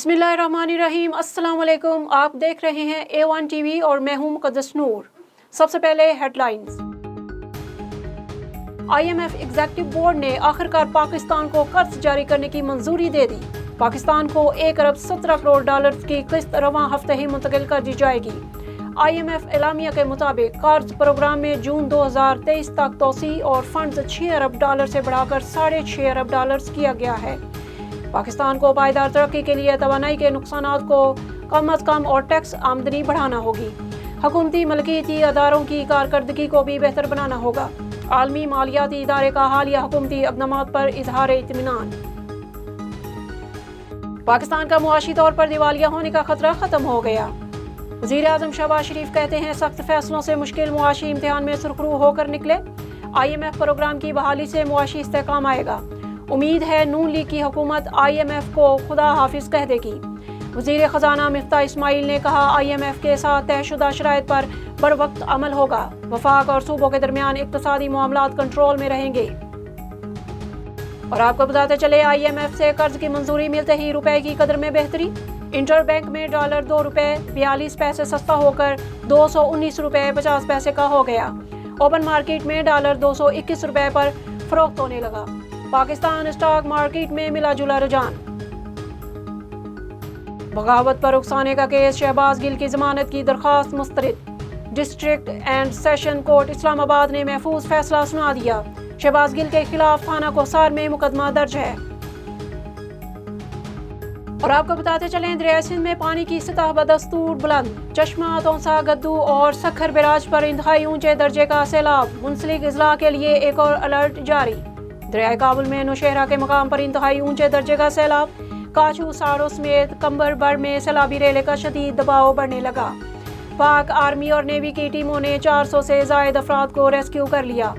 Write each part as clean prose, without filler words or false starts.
बिस्मिल्लाहिर्रहमानिर्रहीम। अस्सलाम वालेकुम। आप देख रहे हैं A1 टीवी और मैं हूं मुक़द्दस नूर। सबसे पहले हेडलाइंस। IMF एग्जीक्यूटिव बोर्ड ने आखिरकार पाकिस्तान को कर्ज जारी करने की मंजूरी दे दी। पाकिस्तान को 1 अरब 17 करोड़ डॉलर की किस्त रवां हफ्ते ही मुंतकिल कर दी जाएगी। IMF एलामिया के मुताबिक कर्ज प्रोग्राम में जून 2023 तक तोसी और फंड्स 6 अरब डॉलर से बढ़ाकर 6.5 अरब डॉलर किया गया है। पाकिस्तान को पायदार तरक्की के लिए तवानाई के नुकसानात को कम अज कम और टैक्स आमदनी बढ़ाना होगी। हुकूमती मलकियती अदारों की कारकर्दगी को भी बेहतर बनाना होगा। आलमी मालियाती इदारे का हालिया हुकूमती इक़दामात पर इजहार इत्मीनान। पाकिस्तान का मुआशी तौर पर दिवालिया होने का खतरा खत्म हो गया। वज़ीर आज़म शहबाज शरीफ कहते हैं सख्त फैसलों से मुश्किल मुआशी इम्तिहान में सुरखरू होकर निकले। IMF प्रोग्राम की बहाली से मुआशी इस्तेहकाम आएगा। उम्मीद है नून लीग की हुकूमत IMF को खुदा हाफिज कह देगी। वज़ीर ख़जाना मिफ्ता इस्माइल ने कहा IMF के साथ तयशुदा शराइत पर बर वक्त अमल होगा। वफाक और सूबों के दरमियान इक़्तिसादी मामलात कंट्रोल में रहेंगे। और आपको बताते चले IMF से कर्ज की मंजूरी मिलते ही रुपए की कदर में बेहतरी। इंटर बैंक में डॉलर 2 रुपए 42 पैसे सस्ता होकर 219 रुपए 50 पैसे का हो गया। ओपन मार्केट में डॉलर 221 रुपए पर फरोख्त होने लगा। पाकिस्तान स्टॉक मार्केट में मिला जुला रुझान। बगावत पर उकसाने का केस, शहबाज गिल की जमानत की दरख्वास्त मुस्तरद। District and session court Islamabad ने महफूज फैसला सुना दिया। शहबाज गिल के खिलाफ थाना कोसार में मुकदमा दर्ज है। और आपको बताते चलें दरिया सिंध में पानी की सतह बदस्तूर बुलंद। चश्मा, तौसा, गद्दू और सखर बैराज पर इंतहाई ऊंचे दर्जे का सैलाब। मुंसलिक अजला के लिए एक और अलर्ट जारी। दरियाए काबुल में नौशहरा के मकाम पर इंतहाई ऊंचे दर्जे का सैलाब। काचू, साड़ो समेत कंबर बर में सैलाबी रेले का शदीद दबाव बढ़ने लगा। पाक आर्मी और नेवी की टीमों ने 400 से जायद अफराद को रेस्क्यू कर लिया।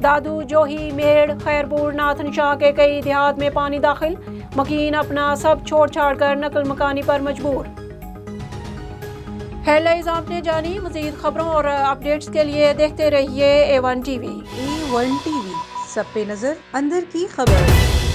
दादू, जोही, मेड़, खैरपुर, नाथन शाह के कई देहात में पानी दाखिल। मकीन अपना सब छोड़ छाड़ कर नकल मकानी पर मजबूर। हेडलाइंस आपने जानी। मजीद खबरों और अपडेट्स के लिए देखते रहिए A1 टीवी। A1 टीवी, सब पे नजर, अंदर की खबर।